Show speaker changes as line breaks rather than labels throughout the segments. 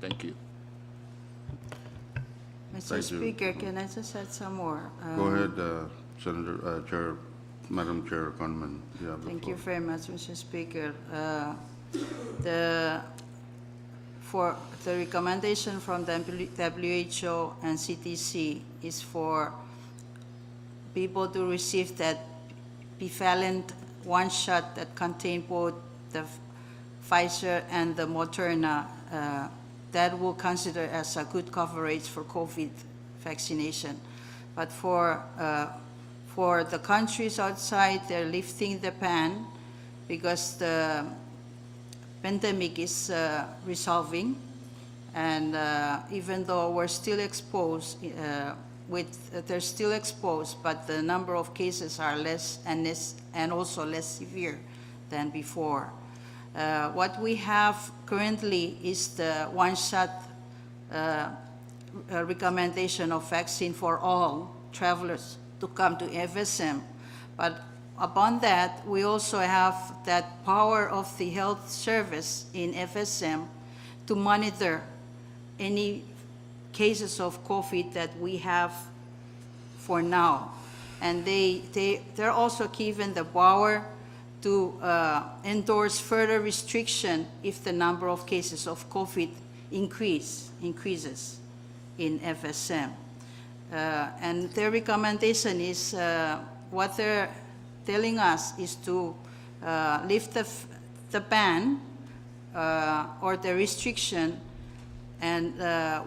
Thank you.
Mr.
Thank you.
Speaker, can I just add some more?
Go ahead, Madam Chair Conman. You have the
Thank
floor.
you very much, Mr. Speaker. For the recommendation from the WHO and CDC is for people to receive that bivalent one shot that contain both the Pfizer and the Moderna. That will consider as a good coverage for COVID vaccination. But for the countries outside, they're lifting the ban because the pandemic is resolving, and even though we're still exposed, they're still exposed, but the number of cases are less and also less severe than before. What we have currently is the one-shot recommendation of vaccine for all travelers to come to FSM. But upon that, we also have that power of the health service in FSM to monitor any cases of COVID that we have for now. And they're also given the power to endorse further restriction if the number of cases of COVID increases in FSM. And their recommendation is, what they're telling us is to lift the ban or the restriction, and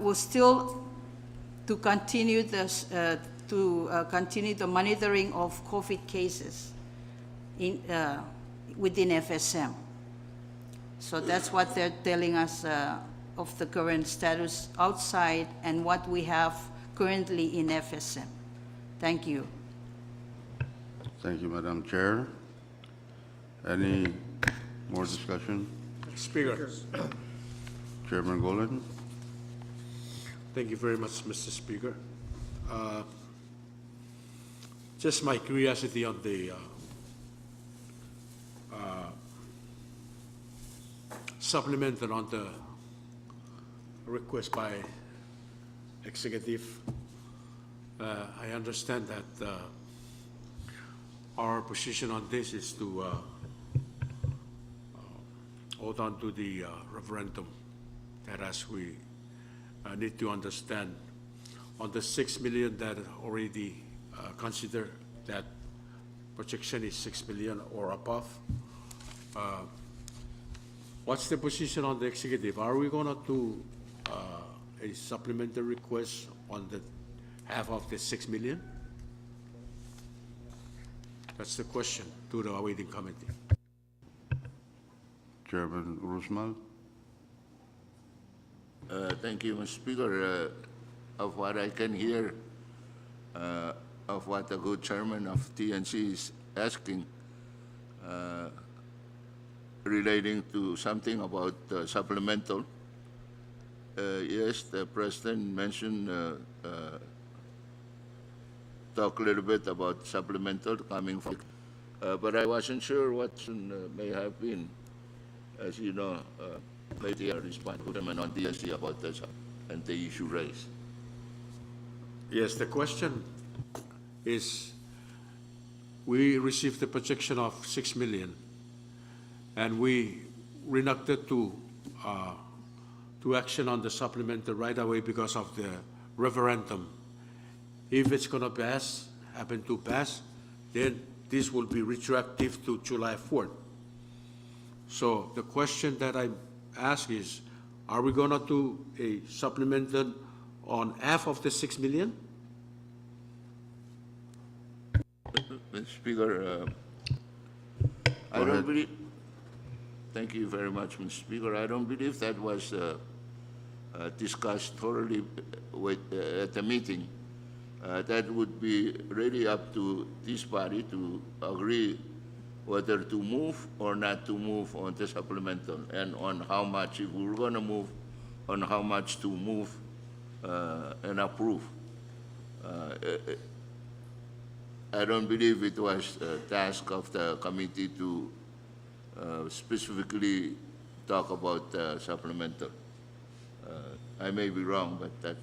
will still to continue this continue the monitoring of COVID cases within FSM. So that's what they're telling us of the current status outside and what we have currently in FSM. Thank you.
Thank you, Madam Chair. Any more discussion?
Speaker.
Chairman Golan?
Thank you very much, Mr. Speaker. Just my curiosity on the supplemental on the request by executive. I understand that our position on this is to hold on to the referendum, that as we need to understand on the 6 million that already consider that projection is 6 million or above. What's the position on the executive? Are we going to do a supplementary request on the half of the 6 million? That's the question to the awaiting committee.
Chairman Rusmal?
Thank you, Mr. Speaker. Of what I can hear, of what the good chairman of TNC is asking, relating to something about supplemental. Yes, the president mentioned, talk a little bit about supplemental coming from, but I wasn't sure what may have been. As you know, lately I responded to them on DSC about this and the issue raised.
Yes, the question is, we received the projection of 6 million, and we reluctant to action on the supplemental right away because of the referendum. If it's going to pass, happen to pass, then this will be retroactive to July 4th. So the question that I ask is, are we going to do a supplemental on half of the 6 million?
Mr. Speaker, I don't believe, thank you very much, Mr. Speaker. I don't believe that was discussed thoroughly at the meeting. That would be really up to this body to agree whether to move or not to move on the supplemental, and on how much, if we're going to move, on how much to move and approve. I don't believe it was a task of the committee to specifically talk about supplemental. I may be wrong, but that's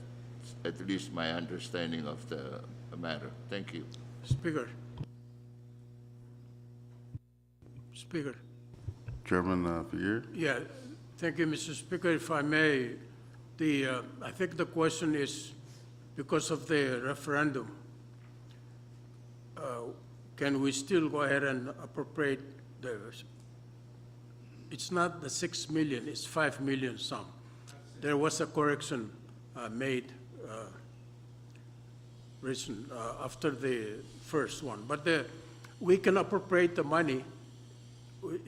at least my understanding of the matter. Thank you.
Speaker. Speaker.
Chairman Figueroa?
Yeah, thank you, Mr. Speaker. If I may, I think the question is because of the referendum, can we still go ahead and appropriate it's not the 6 million, it's 5 million some. There was a correction made recent, after the first one. But we can appropriate the money.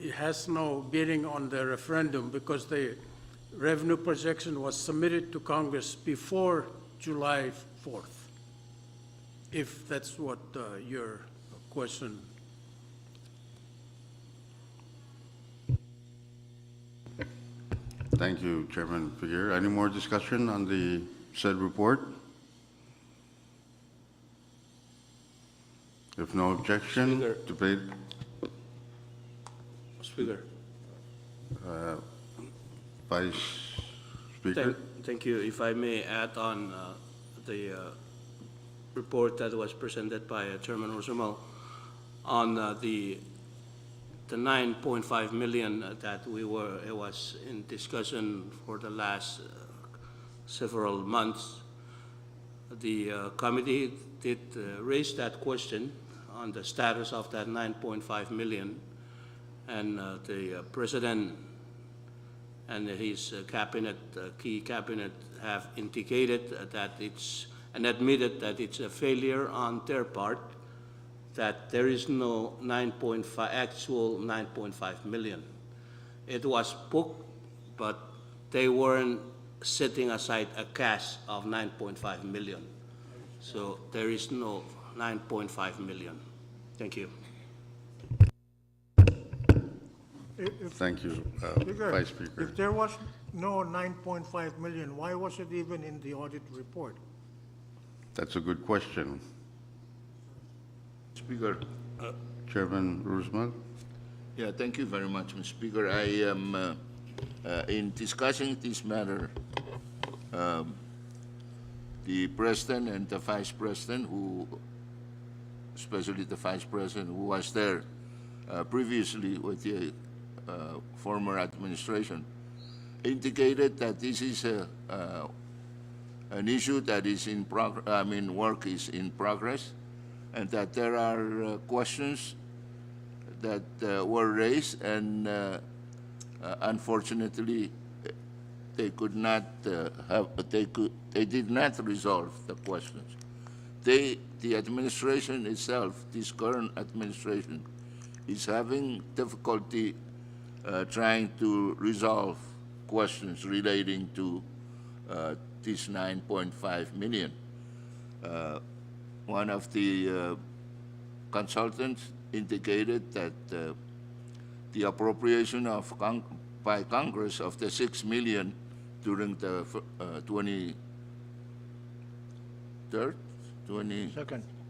It has no bearing on the referendum because the revenue projection was submitted to Congress before July 4th, if that's what your question.
Thank you, Chairman Figueroa. Any more discussion on the said report? If no objection,
Speaker.
debate.
Speaker.
Vice Speaker.
Thank you. If I may add on the report that was presented by Chairman Rosemel on the 9.5 million that it was in discussion for the last several months. The committee did raise that question on the status of that 9.5 million, and the President and his cabinet, key cabinet, have indicated that it's, and admitted that it's a failure on their part, that there is no actual 9.5 million. It was booked, but they weren't setting aside a cash of 9.5 million. So there is no 9.5 million. Thank you.
Thank you,
Speaker,
Vice Speaker.
if there was no 9.5 million, why was it even in the audit report?
That's a good question.
Speaker.
Chairman Rosemel?
Yeah, thank you very much, Mr. Speaker. I am, in discussing this matter, the President and the Vice President, especially the Vice President, who was there previously with the former administration, indicated that this is an issue that is in progress. Work is in progress, and that there are questions that were raised, and unfortunately, they could not they did not resolve the questions. The administration itself, this current administration, is having difficulty trying to resolve questions relating to this 9.5 million. One of the consultants indicated that the appropriation by Congress of the 6 million during the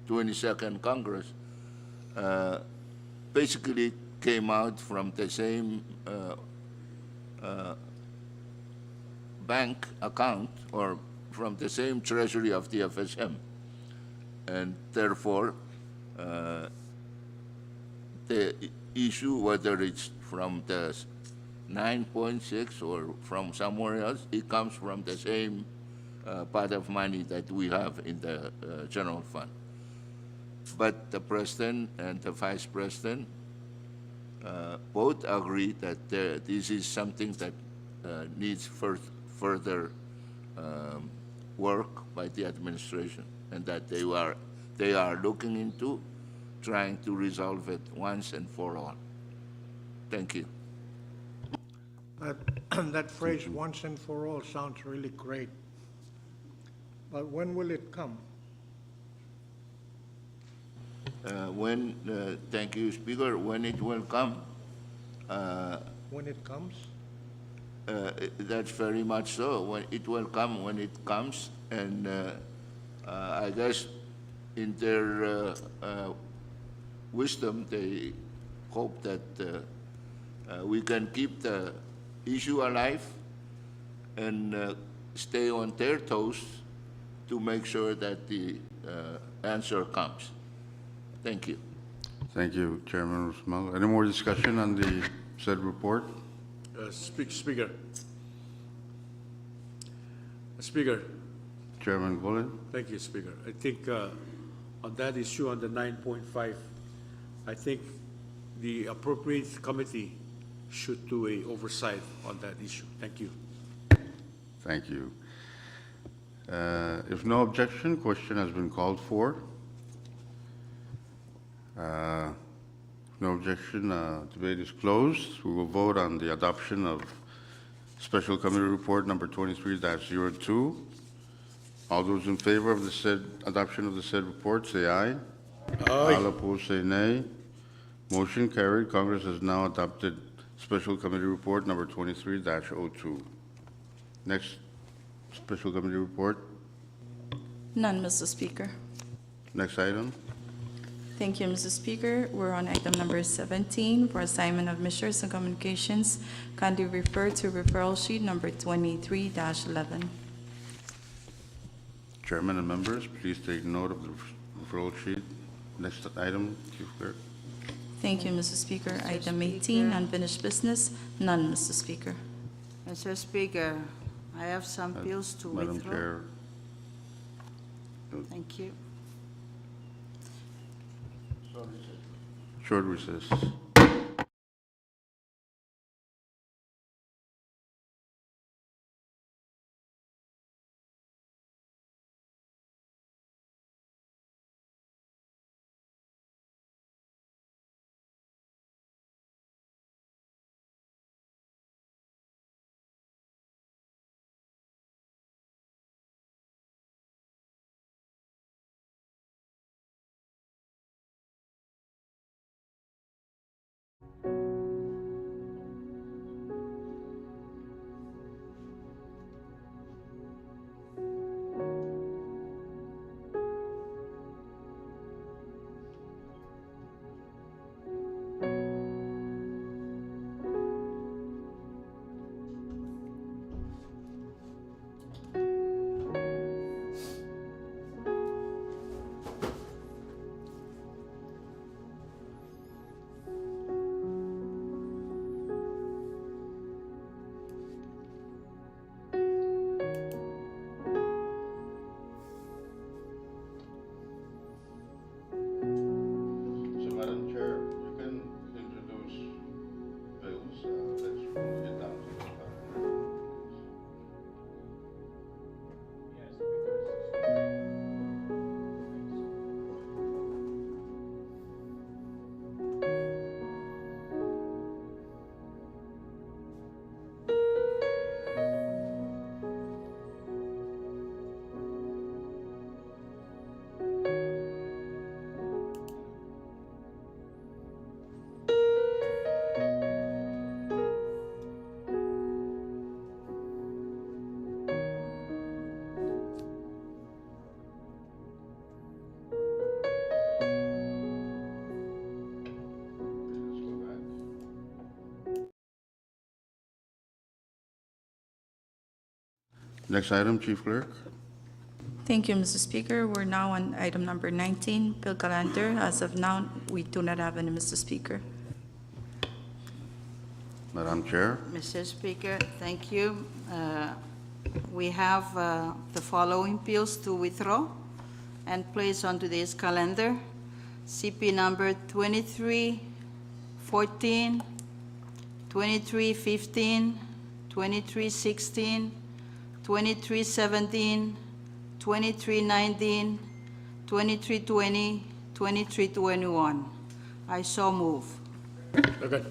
22nd Congress basically came out from the same bank account, or from the same treasury of the CFSM, and therefore the issue, whether it's from the 9.6 or from somewhere else, it comes from the same pot of money that we have in the general fund. But the President and the Vice President both agree that this is something that needs further work by the administration, and that they are looking into trying to resolve it once and for all. Thank you.
That phrase, once and for all, sounds really great. But when will it come?
Thank you, Speaker. When it will come,
When it comes?
that's very much so. When it will come, when it comes, and I guess in their wisdom, they hope that we can keep the issue alive and stay on their toes to make sure that the answer comes. Thank you.
Thank you, Chairman Usmal. Any more discussion on the said report?
Speaker. Speaker,
Chairman Gullen?
thank you, Speaker. I think on that issue, on the 9.5, I think the appropriate committee should do a oversight on that issue. Thank you.
Thank you. If no objection, question has been called for. No objection, debate is closed. We will vote on the adoption of Special Committee Report number 23-02. All those in favor of the said adoption of the said report, say aye.
Aye.
All opposed, say nay. Motion carried. Congress has now adopted Special Committee Report number 23-02. Next Special Committee Report.
None, Mr. Speaker.
Next item.
Thank you, Mr. Speaker. We're on item number 17 for assignment of measures and communications. Kindly refer to referral sheet number 23-11.
Chairman and members, please take note of the referral sheet. Next item, Chief Clerk.
Thank you, Mr. Speaker. Item 18, unfinished business. None, Mr. Speaker.
Mr. Speaker, I have some bills to
Madam
withdraw.
Chair,
Thank you.
short recess. So, Madam Chair, you can introduce bills. Let's move it down to the top. Let's go back. Next item, Chief Clerk.
Thank you, Mr. Speaker. We're now on item number 19, bill calendar. As of now, we do not have any, Mr. Speaker.
Madam Chair.
Mr. Speaker, thank you. We have the following bills to withdraw and place on today's calendar. CP number 2314, 2315, 2316, 2317, 2319, 2320, 2321. I so move.
Second.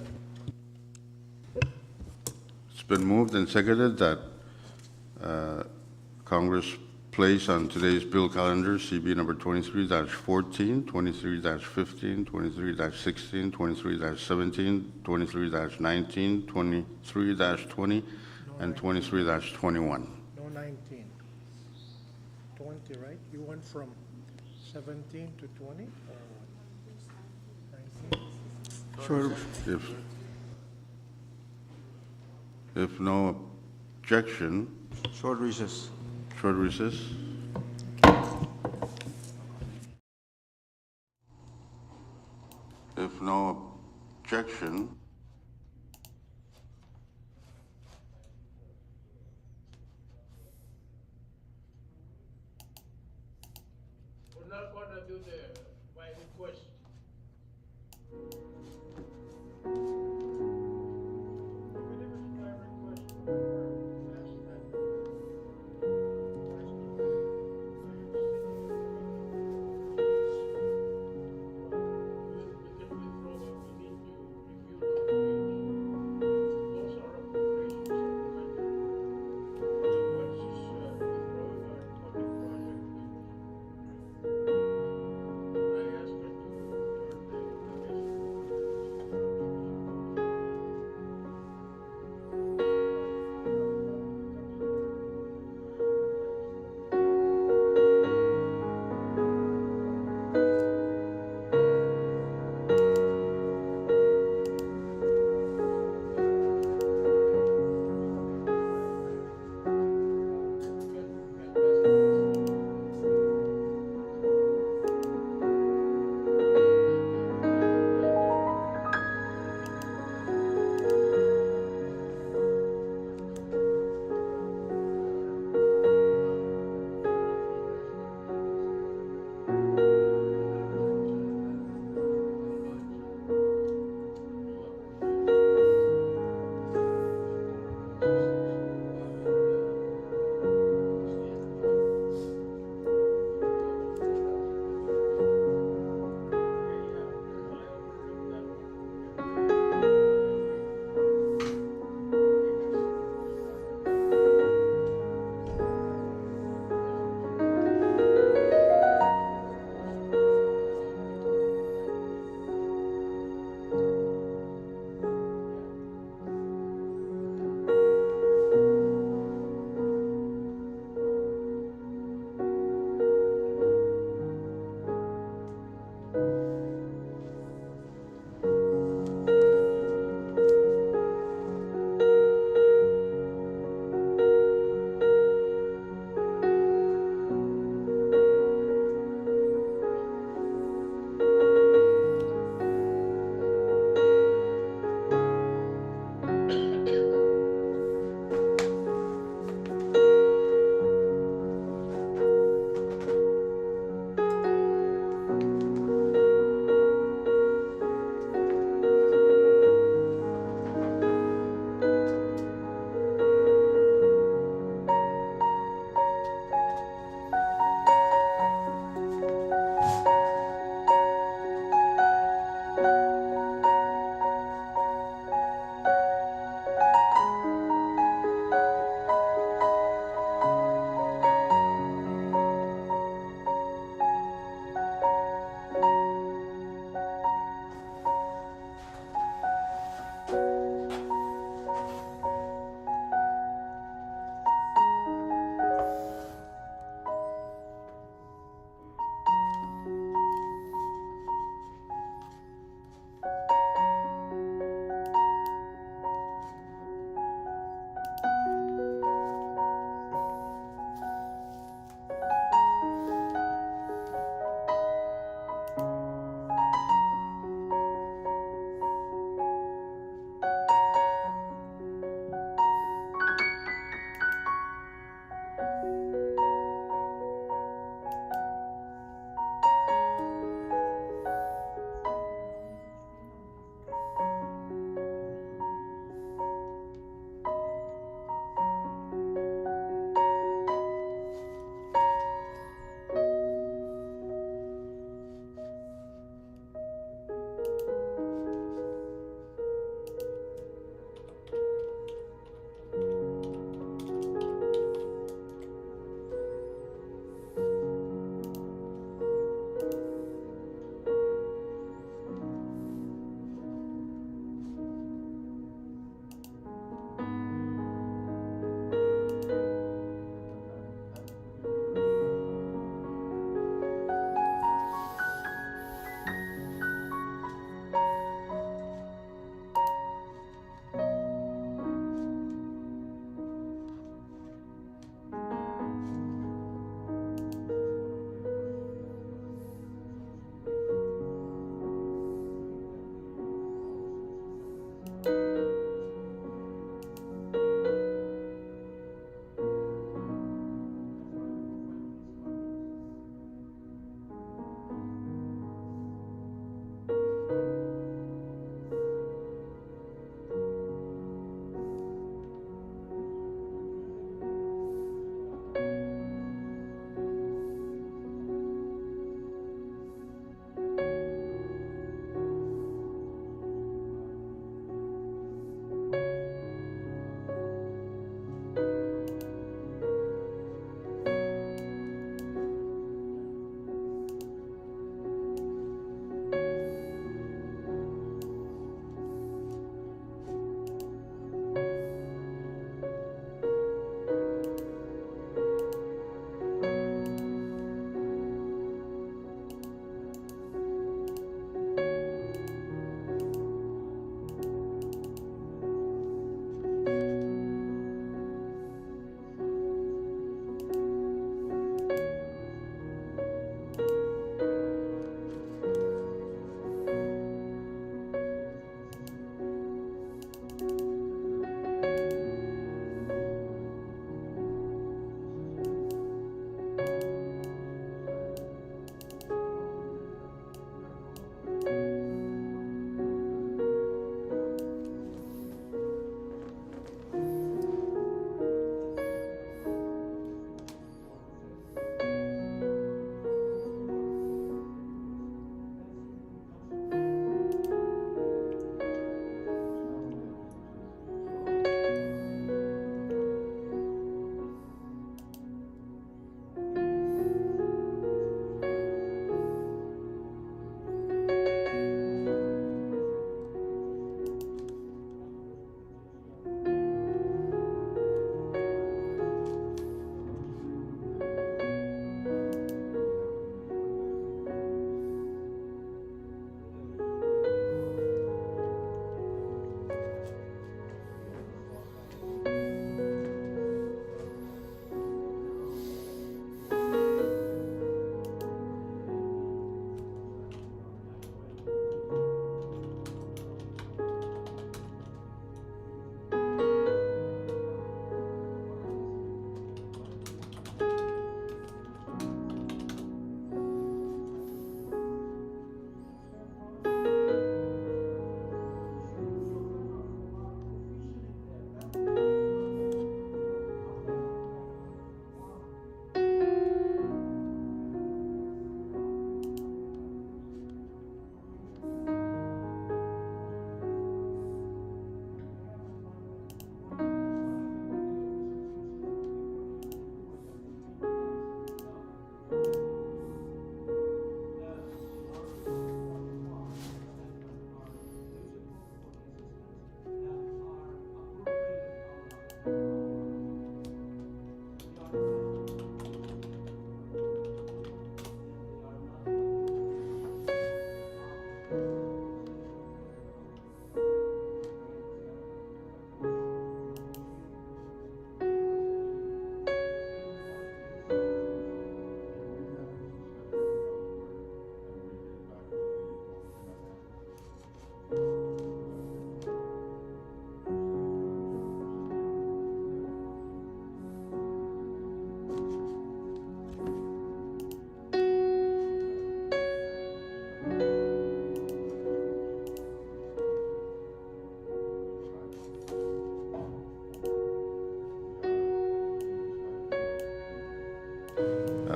It's been moved and seconded that Congress place on today's bill calendar CB number 23-14, 23-15, 23-16, 23-17, 23-19, 23-20, and 23-21.
No 19. 20, right? You went from 17 to 20 or what? 19?
If no objection,
Short recess.
short recess. If no objection,
We're not gonna do the by request. I asked her to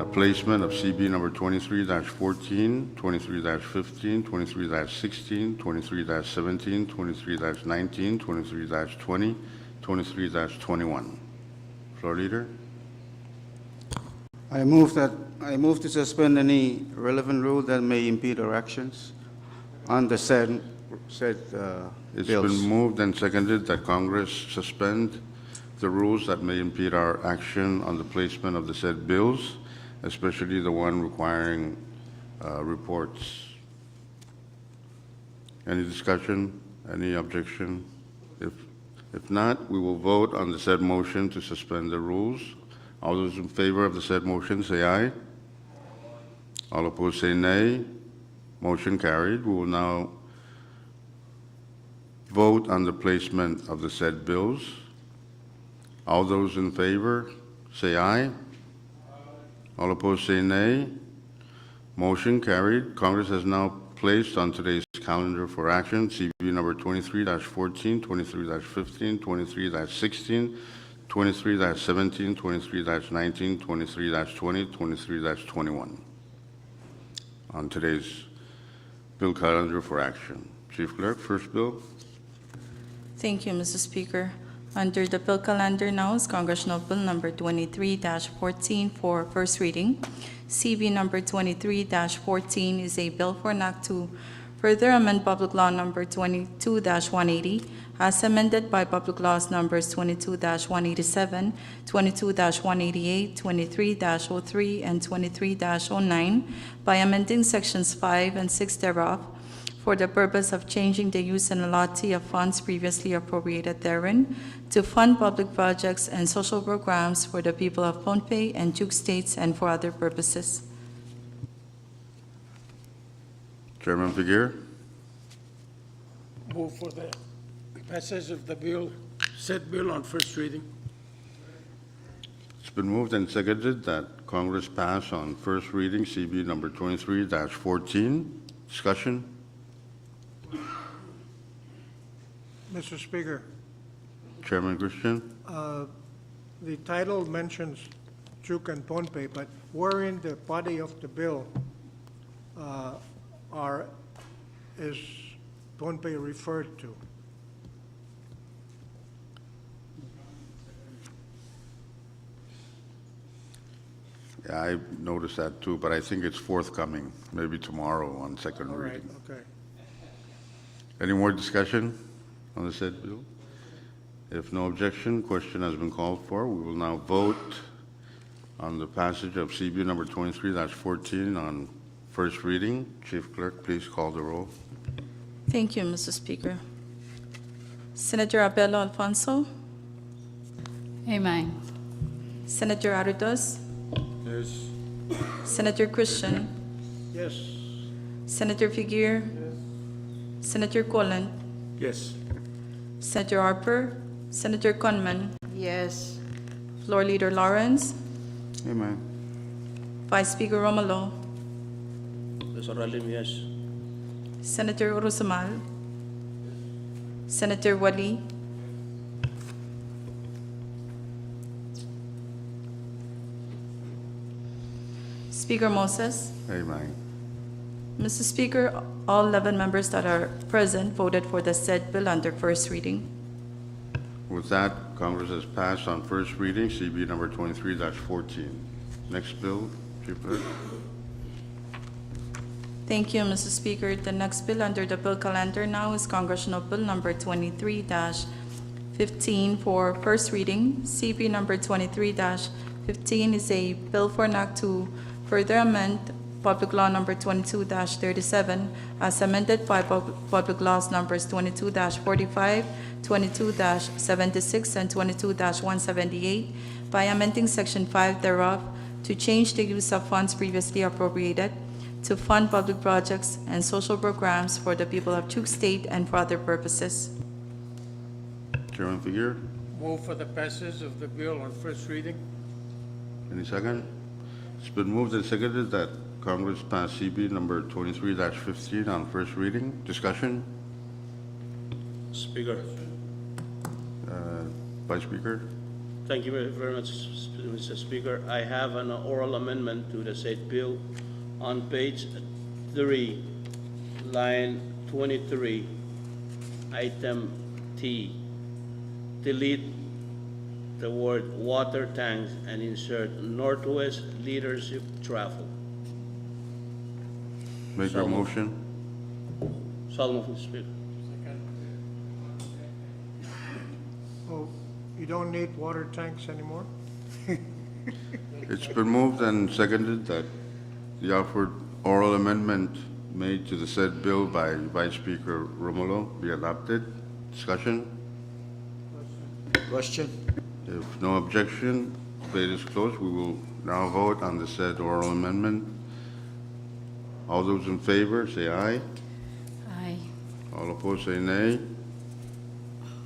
placement of CB number 23-14, 23-15, 23-16, 23-17, 23-19, 23-20, 23-21. Floor leader.
I move to suspend any relevant rule that may impede our actions on the said
It's
bills.
been moved and seconded that Congress suspend the rules that may impede our action on the placement of the said bills, especially the one requiring reports. Any discussion? Any objection? If not, we will vote on the said motion to suspend the rules. All those in favor of the said motion, say aye. All opposed, say nay. Motion carried. We will now vote on the placement of the said bills. All those in favor, say aye. All opposed, say nay. Motion carried. Congress has now placed on today's calendar for action CB number 23-14, 23-15, 23-16, 23-17, 23-19, 23-20, 23-21 on today's bill calendar for action. Chief Clerk, first bill.
Thank you, Mr. Speaker. Under the bill calendar now is Congressional Bill Number 23-14 for first reading. CB Number 23-14 is a bill for an act to further amend Public Law Number 22-180 as amended by Public Laws Numbers 22-187, 22-188, 23-03, and 23-09 by amending Sections 5 and 6 thereof for the purpose of changing the use and allotment of funds previously appropriated therein to fund public projects and social programs for the people of Pohnpei and Duke States and for other purposes.
Chairman Figueroa.
Move for the passage of the bill, said bill on first reading.
It's been moved and seconded that Congress pass on first reading CB number 23-14. Discussion?
Mr. Speaker,
Chairman Christian?
the title mentions Duke and Pohnpei, but where in the body of the bill is Pohnpei referred to?
Yeah, I noticed that too, but I think it's forthcoming, maybe tomorrow on second
All right,
reading.
okay.
Any more discussion on the said bill? If no objection, question has been called for. We will now vote on the passage of CB number 23-14 on first reading. Chief Clerk, please call the roll.
Thank you, Mr. Speaker. Senator Abelo Alfonso,
Amen.
Senator Aridos,
Yes.
Senator Christian,
Yes,
Senator Figueroa, Senator Colon,
Yes.
Senator Harper, Senator Conman,
Yes.
Floor Leader Lawrence,
Amen.
Vice Speaker Romalo,
Mr. Alim, yes.
Senator Urusamal, Senator Wali, Speaker Moses.
Amen.
Mr. Speaker, all 11 members that are present voted for the said bill under first reading.
With that, Congress has passed on first reading CB number 23-14. Next bill, Chief Clerk.
Thank you, Mr. Speaker. The next bill under the bill calendar now is Congressional Bill Number 23-15 for first reading. CB Number 23-15 is a bill for an act to further amend Public Law Number 22-37 as amended by Public Laws Numbers 22-45, 22-76, and 22-178 by amending Section 5 thereof to change the use of funds previously appropriated to fund public projects and social programs for the people of Duke State and for other purposes.
Chairman Figueroa.
Move for the passage of the bill on first reading.
Any second? It's been moved and seconded that Congress pass CB number 23-15 on first reading. Discussion?
Speaker,
Vice Speaker?
Thank you very much, Mr. Speaker. I have an oral amendment to the said bill on page 3, line 23, item T. Delete the word water tanks and insert Northwest Leadership Travel.
Make your
So moved.
motion.
So moved, Mr. Speaker.
Oh, you don't need water tanks anymore?
It's been moved and seconded that the offered oral amendment made to the said bill by Vice Speaker Romulo be adopted. Discussion?
Question?
If no objection, debate is closed. We will now vote on the said oral amendment. All those in favor, say aye.
Aye.
All opposed, say nay.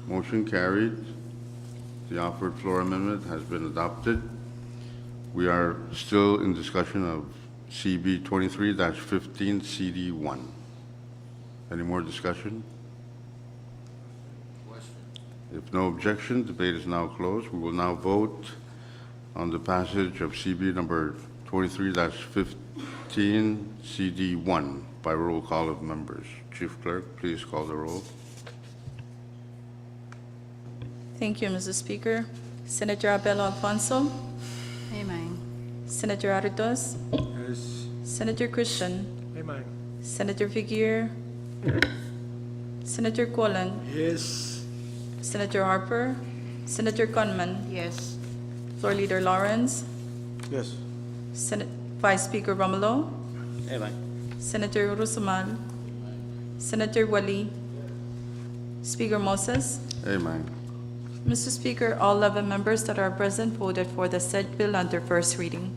Motion carried. The offered floor amendment has been adopted. We are still in discussion of CB 23-15 CD1. Any more discussion? If no objection, debate is now closed. We will now vote on the passage of CB number 23-15 CD1 by roll call of members. Chief Clerk, please call the roll.
Thank you, Mr. Speaker. Senator Abel Alfonso,
Amen.
Senator Aritos,
Yes.
Senator Christian,
Amen.
Senator Figueroa, Senator Colon,
Yes.
Senator Harper, Senator Conman,
Yes.
Floor Leader Lawrence,
Yes.
Vice Speaker Romulo,
Aye.
Senator Rusumal, Senator Wali, Speaker Moses.
Amen.
Mr. Speaker, all 11 members that are present voted for the said bill under first reading.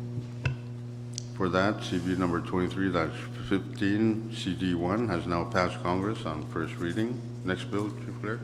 For that, CB number 23-15 CD1 has now passed Congress on first reading. Next bill, Chief Clerk.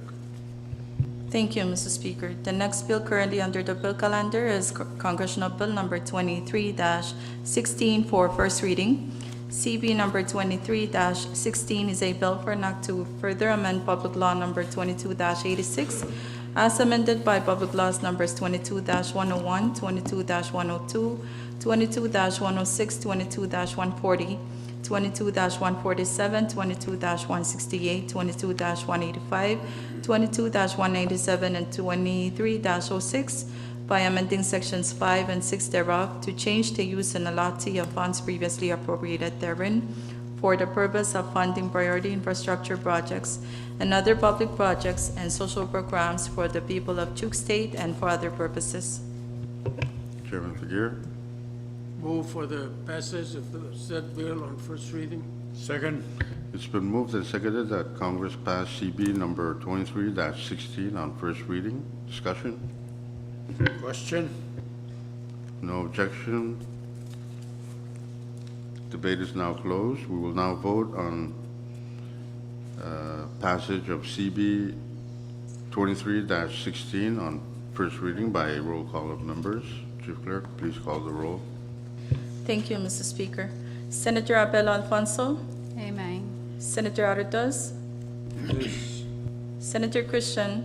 Thank you, Mr. Speaker. The next bill currently under the bill calendar is Congressional Bill Number 23-16 for first reading. CB number 23-16 is a bill for an act to further amend Public Law Number 22-86 as amended by Public Laws Numbers 22-101, 22-102, 22-106, 22-140, 22-147, 22-168, 22-185, 22-187, and 23-06 by amending sections 5 and 6 thereof to change the use and allotment of funds previously appropriated therein for the purpose of funding priority infrastructure projects and other public projects and social programs for the people of Duke State and for other purposes.
Chairman Figueroa.
Move for the passage of the said bill on first reading.
Second.
It's been moved and seconded that Congress pass CB number 23-16 on first reading. Discussion?
Question.
No objection. Debate is now closed. We will now vote on passage of CB 23-16 on first reading by a roll call of members. Chief Clerk, please call the roll.
Thank you, Mr. Speaker. Senator Abel Alfonso,
Amen.
Senator Aritos,
Yes.
Senator Christian,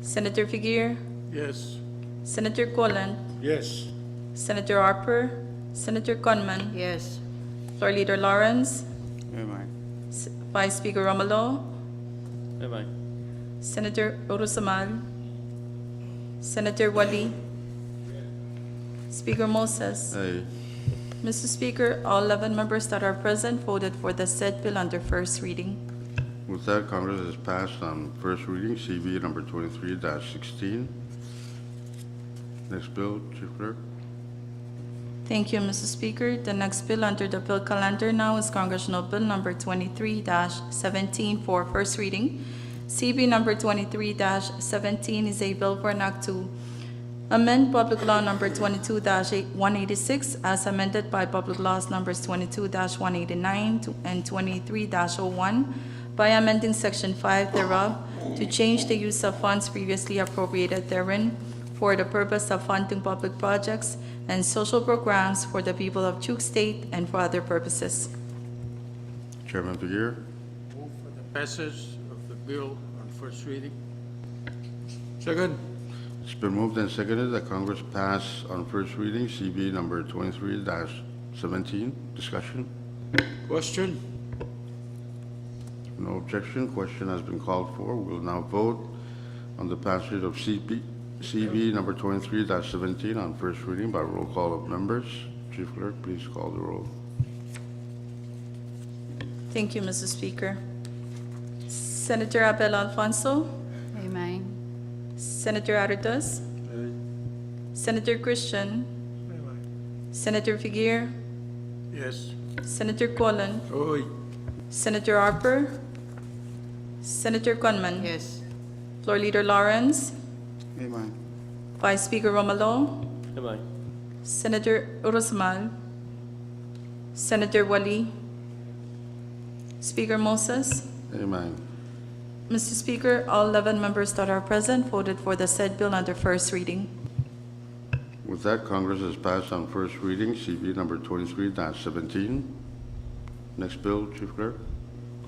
Senator Figueroa,
Yes.
Senator Colon,
Yes.
Senator Harper, Senator Conman,
Yes.
Floor Leader Lawrence,
Amen.
Vice Speaker Romulo,
Aye.
Senator Urusamal, Senator Wali, Speaker Moses.
Aye.
Mr. Speaker, all 11 members that are present voted for the said bill under first reading.
With that, Congress has passed on first reading CB number 23-16. Next bill, Chief Clerk.
Thank you, Mr. Speaker. The next bill under the bill calendar now is Congressional Bill Number 23-17 for first reading. CB number 23-17 is a bill for an act to amend Public Law Number 22-186 as amended by Public Laws Numbers 22-189 and 23-01 by amending Section 5 thereof to change the use of funds previously appropriated therein for the purpose of funding public projects and social programs for the people of Duke State and for other purposes.
Chairman Figueroa.
Move for the passage of the bill on first reading.
Second.
It's been moved and seconded that Congress pass on first reading CB number 23-17. Discussion?
Question?
No objection. Question has been called for. We'll now vote on the passage of CB number 23-17 on first reading by roll call of members. Chief Clerk, please call the roll.
Thank you, Mr. Speaker. Senator Abel Alfonso,
Amen.
Senator Aritas, Senator Christian, Senator Figueroa,
Yes.
Senator Quillen,
Oy.
Senator Harper, Senator Conman,
Yes.
Floor Leader Lawrence,
Amen.
Vice Speaker Romalo,
Aye.
Senator Urusmal, Senator Wali, Speaker Moses.
Amen.
Mr. Speaker, all 11 members that are present voted for the said bill under first reading.
With that, Congress has passed on first reading CB number 23-17. Next bill, Chief Clerk.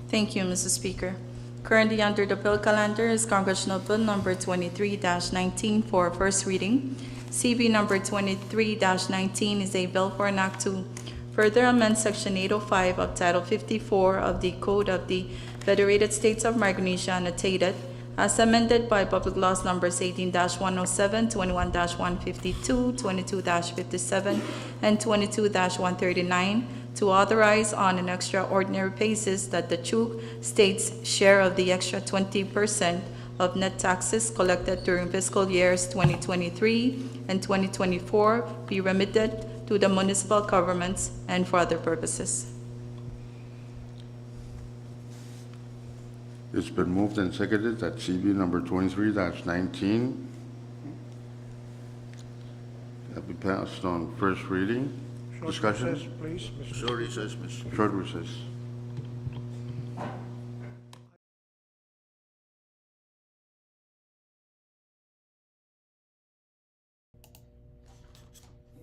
Thank you, Mr. Speaker. Currently under the bill calendar is Congressional Bill number 23-19 for first reading. CB number 23-19 is a bill for an act to further amend Section 805 of Title 54 of the Code of the Federated States of Micronesia annotated as amended by Public Laws numbers 18-107, 21-152, 22-57, and 22-139 to authorize on an extraordinary basis that the Chuk state's share of the extra 20% of net taxes collected during fiscal years 2023 and 2024 be remitted to the municipal governments and for other purposes.
It's been moved and seconded that CB number 23-19 be passed on first reading.
Short
Discussion?
recess, please, Mr.
Short recess, Mr.
Short recess.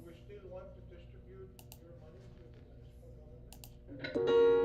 We still want to distribute your money to the municipal government?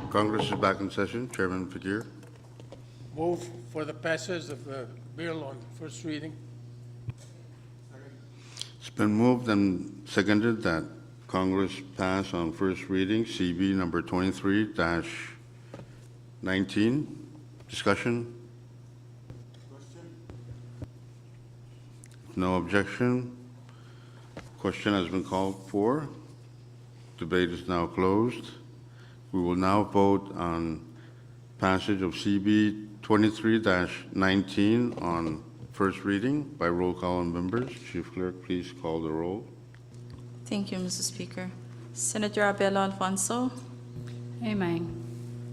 Congress is back in session. Chairman Fakir.
Move for the passage of the bill on first reading.
It's been moved and seconded that Congress pass on first reading CB number 23-19. Discussion? No objection. Question has been called for. Debate is now closed. We will now vote on passage of CB 23-19 on first reading by roll call on members. Chief Clerk, please call the roll.
Thank you, Mr. Speaker. Senator Abelo Alfonso,
Amen.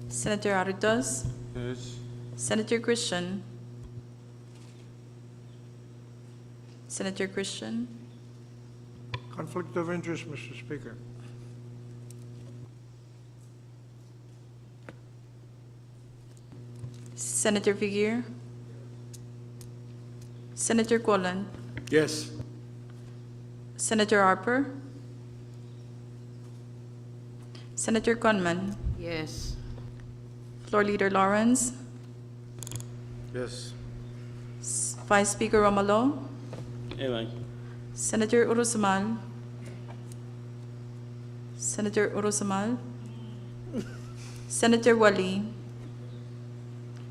Senator Aritos,
Yes.
Senator Christian, Senator Christian,
Conflict of interest, Mr. Speaker.
Senator Figueroa, Senator Quillen,
Yes.
Senator Harper, Senator Conman,
Yes.
Floor Leader Lawrence,
Yes.
Vice Speaker Romalo,
Amen.
Senator Urusamal, Senator Urusamal, Senator Wali,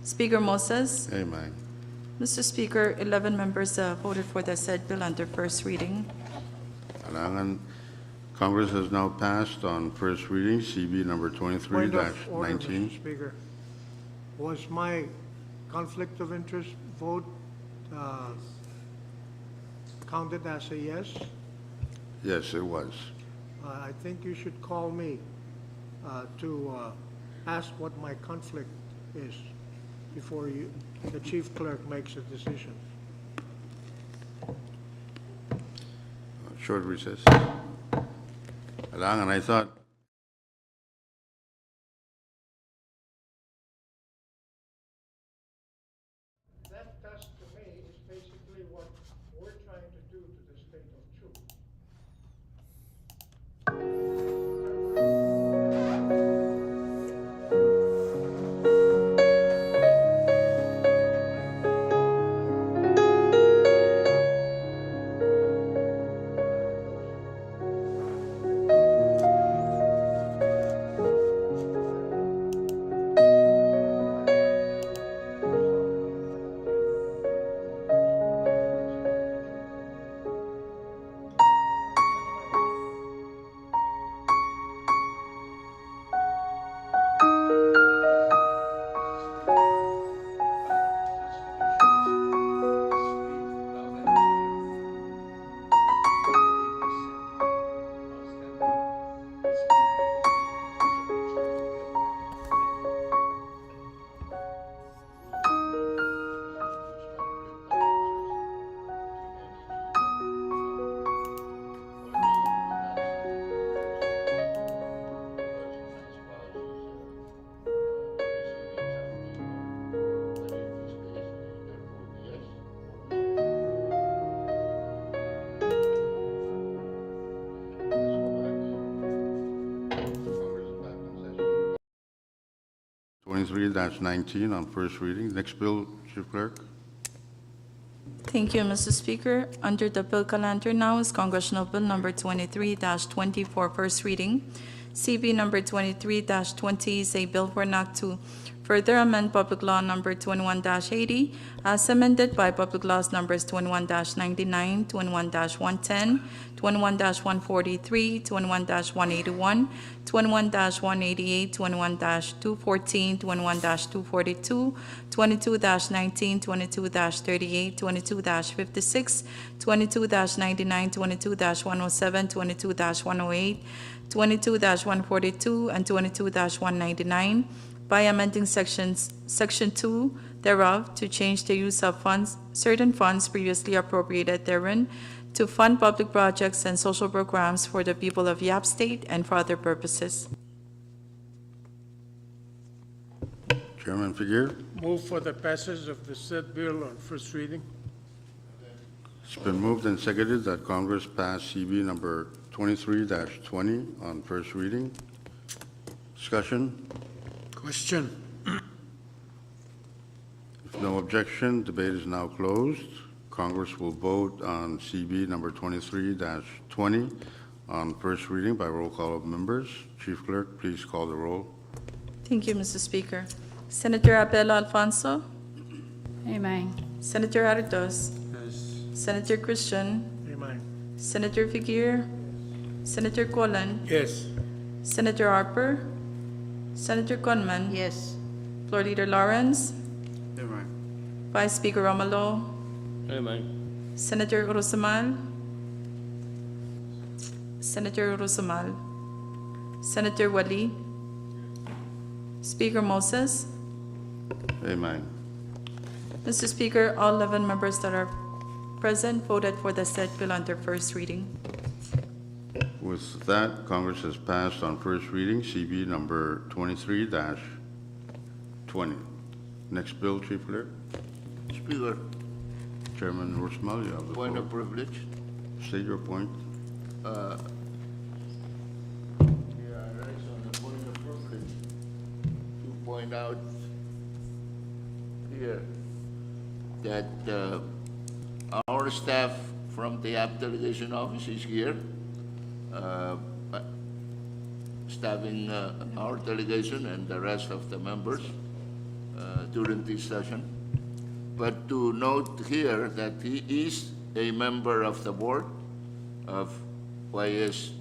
Speaker Moses.
Amen.
Mr. Speaker, 11 members voted for the said bill under first reading.
Alangan, Congress has now passed on first reading CB number
Point of order,
23-19.
Mr. Speaker. Was my conflict of interest vote counted as a yes?
Yes, it was.
I think you should call me to ask what my conflict is before the chief clerk makes a decision.
Short recess. Alangan, I thought
That test to me is basically what we're trying to do to the state of truth.
Congress is back in session. 23-19 on first reading. Next bill, Chief Clerk.
Thank you, Mr. Speaker. Under the bill calendar now is Congressional Bill Number 23-20 for first reading. CB Number 23-20 is a bill for an act to further amend Public Law Number 21-80 as amended by Public Laws Numbers 21-99, 21-110, 21-143, 21-181, 21-188, 21-214, 21-242, 22-19, 22-38, 22-56, 22-99, 22-107, 22-108, 22-142, and 22-199 by amending Section 2 thereof to change the use of funds, certain funds previously appropriated therein to fund public projects and social programs for the people of Yap State and for other purposes.
Chairman Figueroa.
Move for the passage of the said bill on first reading.
It's been moved and seconded that Congress pass CB number 23-20 on first reading. Discussion?
Question.
If no objection, debate is now closed. Congress will vote on CB number 23-20 on first reading by roll call of members. Chief Clerk, please call the roll.
Thank you, Mr. Speaker. Senator Abel Alfonso,
Amen.
Senator Aritos,
Yes.
Senator Christian,
Amen.
Senator Figueroa, Senator Colan,
Yes.
Senator Harper, Senator Conman,
Yes.
Floor Leader Lawrence,
Amen.
Vice Speaker Romalo,
Amen.
Senator Urusamal, Senator Urusamal, Senator Wali, Speaker Moses.
Amen.
Mr. Speaker, all 11 members that are present voted for the said bill under first reading.
With that, Congress has passed on first reading CB number 23-20. Next bill, Chief Clerk.
Speaker,
Chairman Rosmal, you have the
point
floor.
of privilege.
State your point.
Yeah, that's on the point of privilege to point out here that our staff from the app delegation office is here, staffing our delegation and the rest of the members during this session. But to note here that he is a member of the board of YSPSC,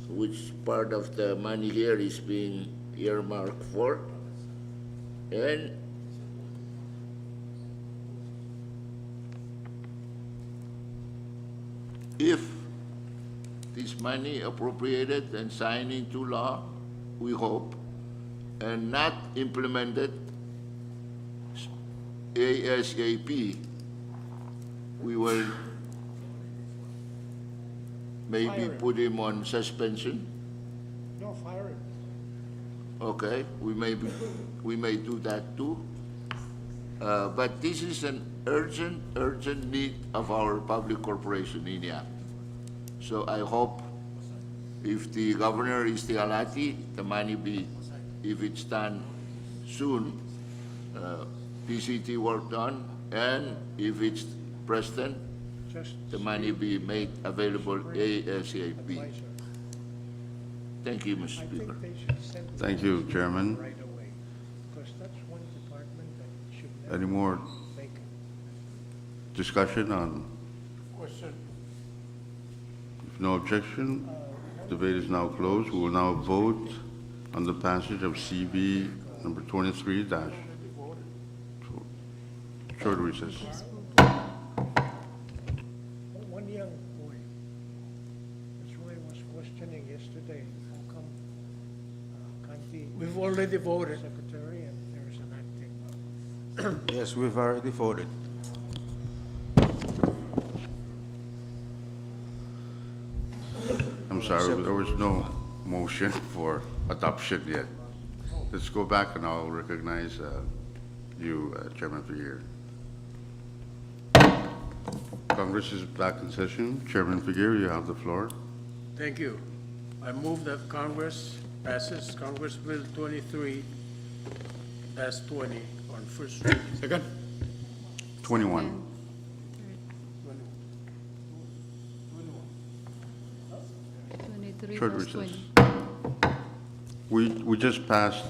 which part of the money here is being earmarked for. And if this money appropriated and signed into law, we hope, and not implemented ASAP, we will maybe put him on suspension.
No, fire it.
Okay, we may do that too. But this is an urgent need of our public corporation, INEA. So I hope if the governor is the alati, the money be, if it's done soon, PCT work done, and if it's president,
Just
the money be made available ASAP.
advisor.
Thank you, Mr.
I
Speaker.
think they should send it
Thank you, Chairman.
right away, because that's one department that should
Any
never
more
make.
discussion on?
Question.
If no objection, debate is now closed. We will now vote on the passage of CB number 23 dash. Short recess.
One young boy, that's why I was questioning yesterday, how come Kanti
We've already voted.
secretary and there's an acting.
Yes, we've already voted.
I'm sorry, there was no motion for adoption yet. Let's go back and I'll recognize you, Chairman Figueroa. Congress is back in session. Chairman Figueroa, you have the floor.
Thank you. I move that Congress passes Congress Bill 23-20 on first reading.
Second.
21. Short recess. We just passed,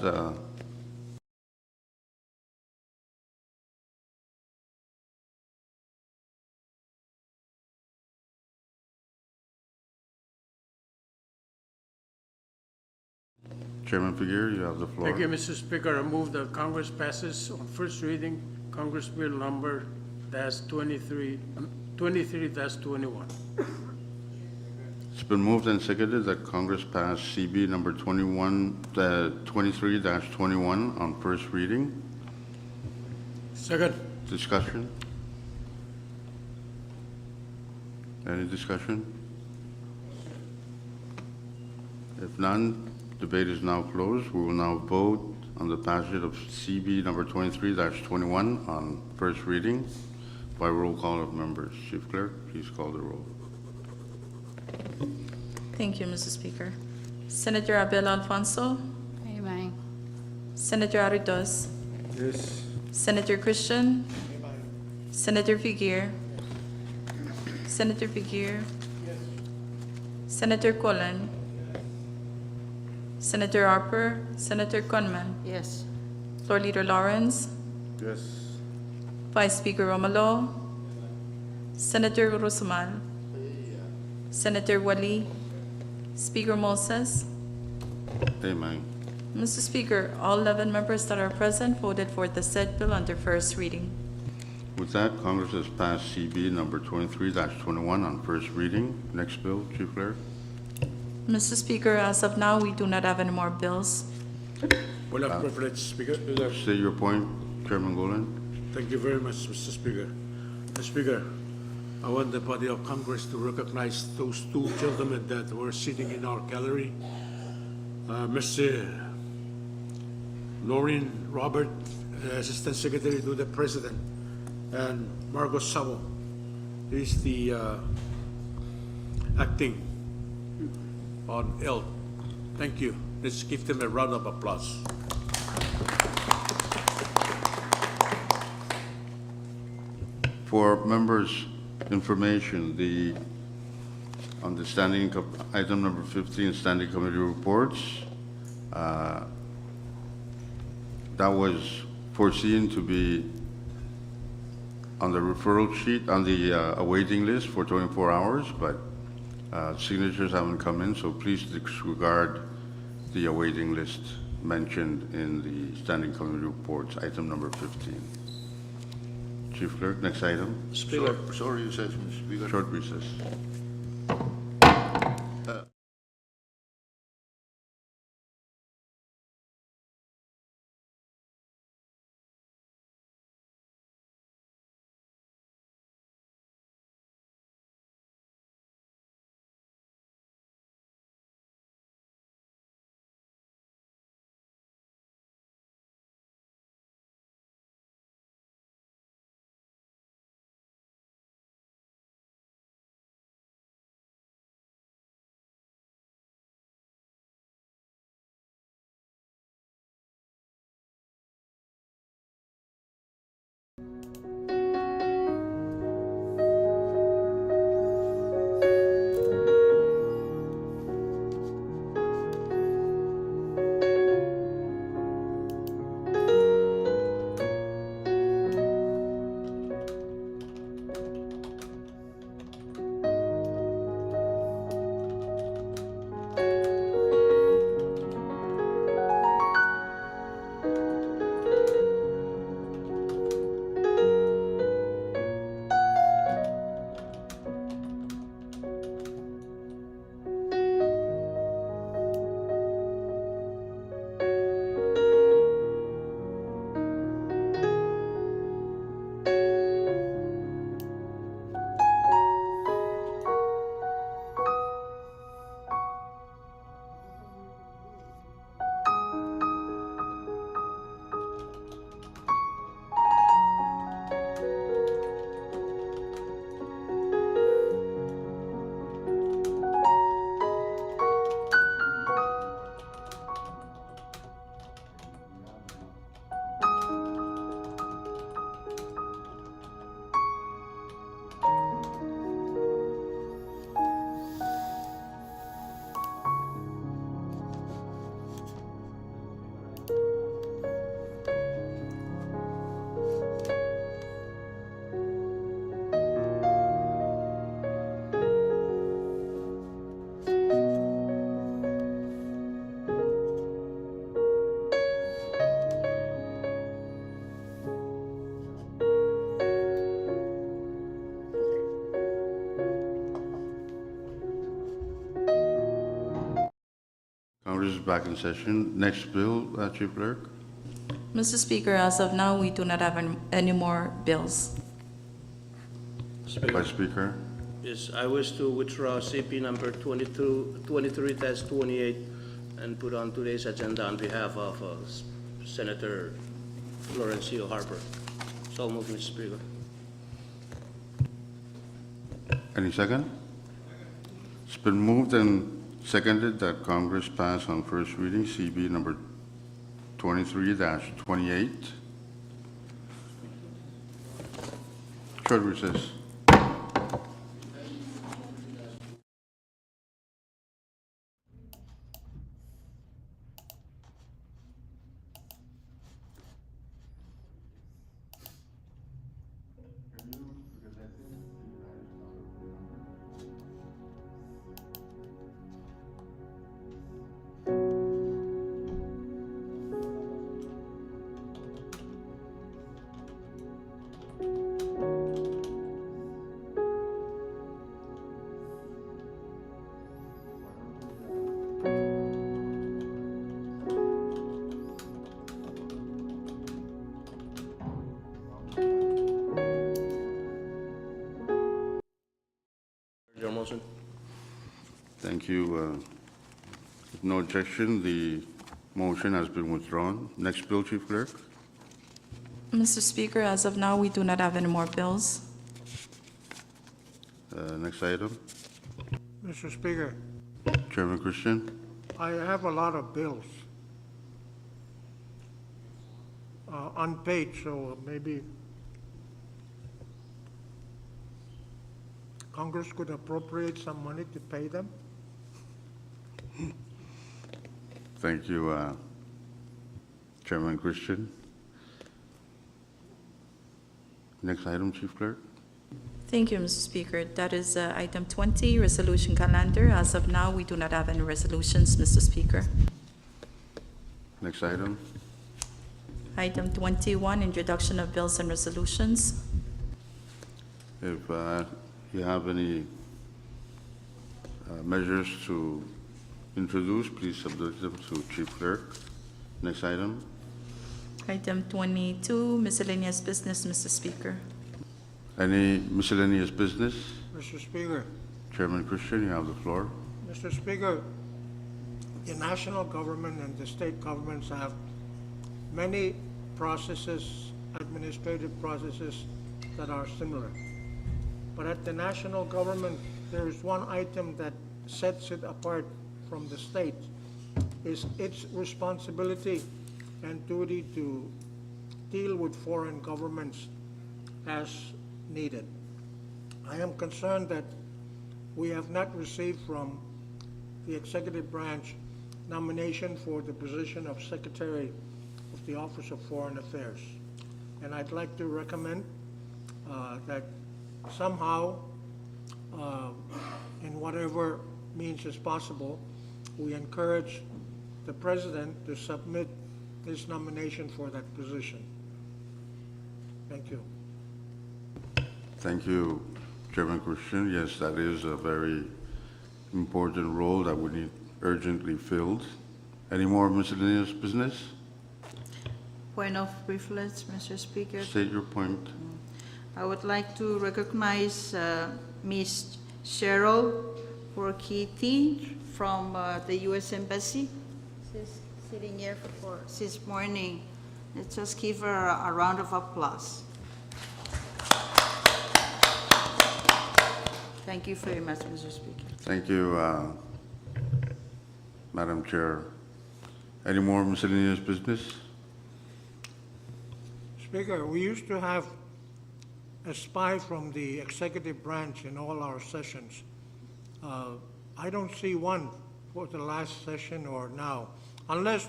Chairman Figueroa, you have the floor.
Thank you, Mr. Speaker. I move that Congress passes on first reading Congress Bill number -23-21.
It's been moved and seconded that Congress pass CB number 23-21 on first reading.
Second.
Discussion? Any discussion? If none, debate is now closed. We will now vote on the passage of CB number 23-21 on first reading by roll call of members. Chief Clerk, please call the roll.
Thank you, Mr. Speaker. Senator Abel Alfonso,
Amen.
Senator Aritos,
Yes.
Senator Christian, Senator Figuer, Senator Figuer, Senator Colon, Senator Harper, Senator Conman,
Yes.
Floor Leader Lawrence,
Yes.
Vice Speaker Romalo, Senator Rosamal, Senator Wali, Speaker Moses.
Amen.
Mr. Speaker, all 11 members that are present voted for the said bill under first reading.
With that, Congress has passed CB number 23-21 on first reading. Next bill, Chief Clerk.
Mr. Speaker, as of now, we do not have any more bills.
Well, of privilege, Speaker.
State your point, Chairman Golan.
Thank you very much, Mr. Speaker. Mr. Speaker, I want the body of Congress to recognize those two gentlemen that were sitting in our gallery. Mr. Noreen Robert, Assistant Secretary to the President, and Margot Sabo is the acting on L. Thank you. Let's give them a round of applause.
For members' information, on the item number 15, standing committee reports, that was foreseen to be on the referral sheet, on the awaiting list for 24 hours, but signatures haven't come in, so please disregard the awaiting list mentioned in the standing committee reports, item number 15. Chief Clerk, next item,
Speaker,
Short recess, Mr. Speaker.
short recess. Congress is back in session. Next bill, Chief Clerk.
Mr. Speaker, as of now, we do not have any more bills.
Vice Speaker.
yes, I wish to withdraw CP number 23-28 and put on today's agenda on behalf of Senator Florencio Harper. So moved, Mr. Speaker.
Any second? It's been moved and Seconded that Congress pass on first reading CB number 23-28. Short recess.
Your motion.
Thank you. With no objection, the motion has been withdrawn. Next bill, Chief Clerk.
Mr. Speaker, as of now, we do not have any more bills.
Next item.
Mr. Speaker,
Chairman Christian.
I have a lot of bills unpaid, so maybe Congress could appropriate some money to pay them.
Thank you, Chairman Christian. Next item, Chief Clerk.
Thank you, Mr. Speaker. That is item 20, resolution calendar. As of now, we do not have any resolutions, Mr. Speaker.
Next item.
Item 21, introduction of bills and resolutions.
If you have any measures to introduce, please submit them to Chief Clerk. Next item.
Item 22, miscellaneous business, Mr. Speaker.
Any miscellaneous business?
Mr. Speaker,
Chairman Christian, you have the floor.
Mr. Speaker, the national government and the state governments have many processes, administrative processes that are similar. But at the national government, there is one item that sets it apart from the state, is its responsibility and duty to deal with foreign governments as needed. I am concerned that we have not received from the executive branch nomination for the position of Secretary of the Office of Foreign Affairs. And I'd like to recommend that somehow, in whatever means is possible, we encourage the President to submit his nomination for that position. Thank you.
Thank you, Chairman Christian. Yes, that is a very important role that we need urgently filled. Any more miscellaneous business?
Point of privilege, Mr. Speaker.
State your point.
I would like to recognize Ms. Cheryl Porkiti from the U.S. Embassy. She's sitting here since morning. Let's just give her a round of applause. Thank you very much, Mr. Speaker.
Thank you, Madam Chair. Any more miscellaneous business?
Speaker, we used to have a spy from the executive branch in all our sessions. I don't see one for the last session or now, unless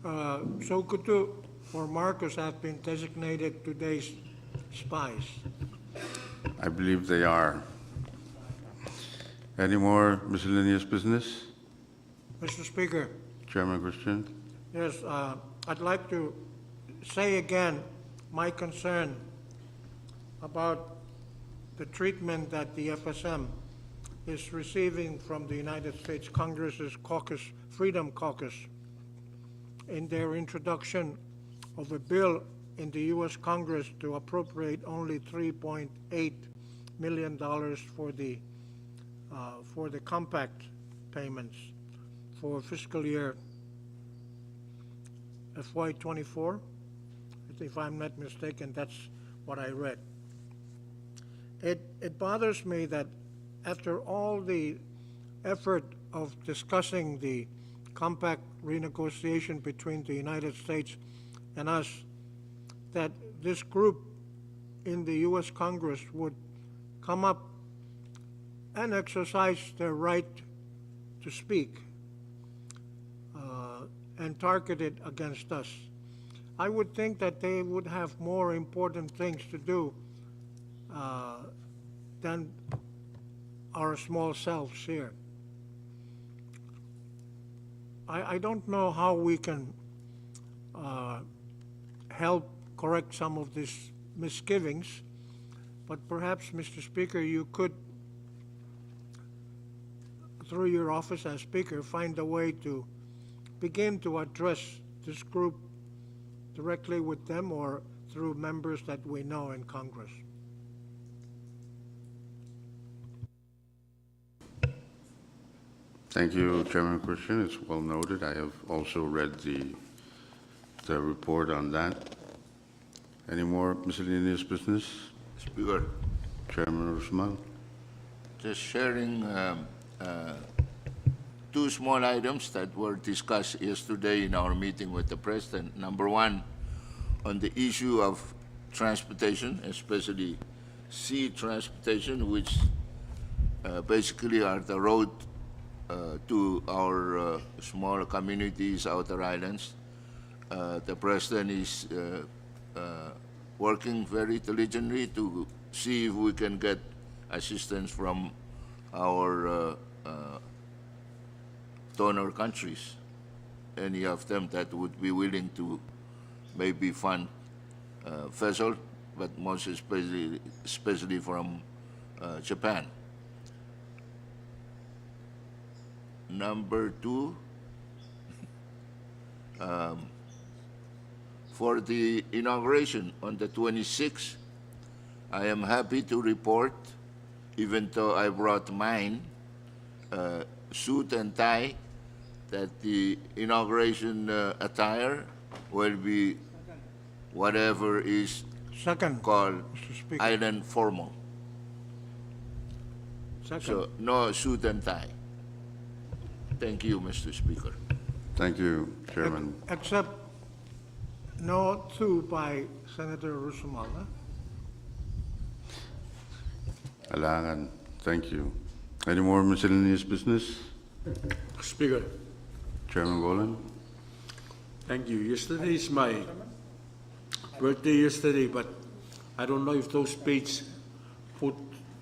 Sokutu or Marcos have been designated today's spies.
I believe they are. Any more miscellaneous business?
Mr. Speaker,
Chairman Christian?
yes, I'd like to say again my concern about the treatment that the FSM is receiving from the United States Congress's Freedom Caucus in their introduction of a bill in the U.S. Congress to appropriate only $3.8 million for the compact payments for fiscal year FY24. If I'm not mistaken, that's what I read. It bothers me that after all the effort of discussing the compact renegotiation between the United States and us, that this group in the U.S. Congress would come up and exercise their right to speak and target it against us. I would think that they would have more important things to do than our small selves here. I don't know how we can help correct some of these misgivings, but perhaps, Mr. Speaker, you could, through your office as Speaker, find a way to begin to address this group directly with them or through members that we know in Congress.
Thank you, Chairman Christian. It's well noted. I have also read the report on that. Any more miscellaneous business?
Speaker,
Chairman Usman?
just sharing two small items that were discussed yesterday in our meeting with the President. Number one, on the issue of transportation, especially sea transportation, which basically are the road to our small communities, outer islands. The President is working very diligently to see if we can get assistance from our donor countries, any of them that would be willing to maybe fund vessel, but most especially from Japan. Number two, for the inauguration on the 26th, I am happy to report, even though I brought mine, suit and tie, that the inauguration attire will be whatever is
Second,
called
Mr. Speaker.
island formal.
Second.
So no suit and tie. Thank you, Mr. Speaker.
Thank you, Chairman.
Except no two by Senator Rusumal.
Alangan, thank you. Any more miscellaneous business?
Speaker,
Chairman Golan?
thank you. Yesterday is my birthday yesterday, but I don't know if those pages put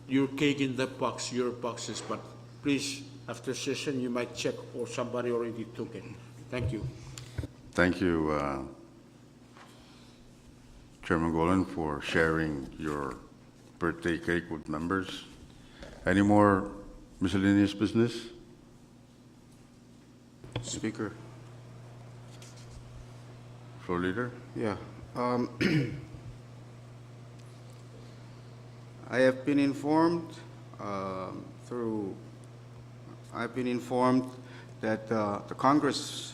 your cake in the box, your boxes, but please, after session, you might check or somebody already took it. Thank you.
Thank you, Chairman Golan, for sharing your birthday cake with members. Any more miscellaneous business?
Speaker.
Floor leader?
Yeah. I have been informed that the Congress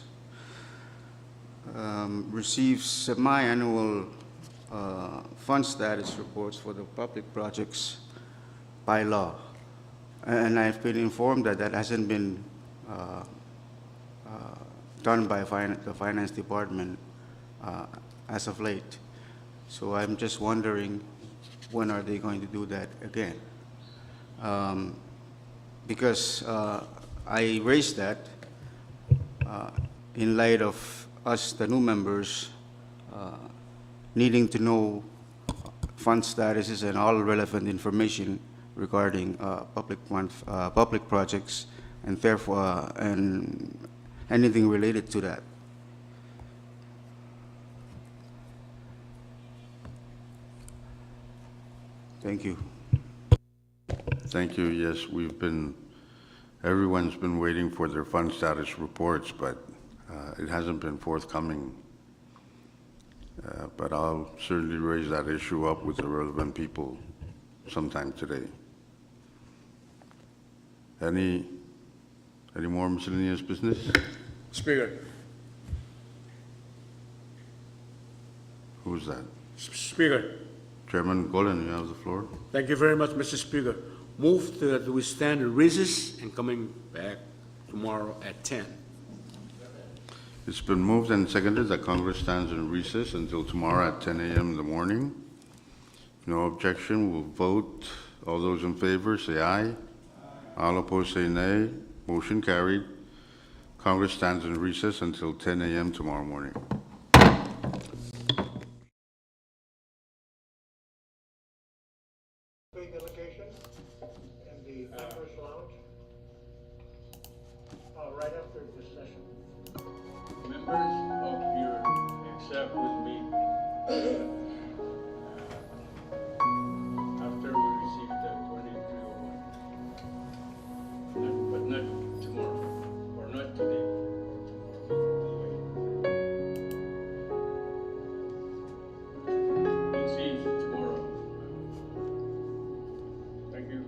receives semi-annual fund status reports for the public projects by law. And I've been informed that that hasn't been done by the Finance Department as of late. So I'm just wondering, when are they going to do that again? Because I raised that in light of us, the new members, needing to know fund statuses and all relevant information regarding public projects, and therefore and anything related to that. Thank you.
Thank you. Yes, everyone's been waiting for their fund status reports, but it hasn't been forthcoming. But I'll certainly raise that issue up with the relevant people sometime today. Any more miscellaneous business?
Speaker.
Who's that?
Speaker.
Chairman Golan, you have the floor.
Thank you very much, Mr. Speaker. Move that we stand in recess and coming back tomorrow at 10.
It's been moved and seconded that Congress stands in recess until tomorrow at 10 a.m. in the morning. No objection, we'll vote. All those in favor, say aye. All opposed, say nay. Motion carried. Congress stands in recess until 10 a.m. tomorrow morning.
Delegation in the members' lounge, right after this session.
Members of your, except with me, after we receive the 2301. But not tomorrow, or not today. We'll see you tomorrow. Thank you.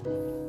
Uh,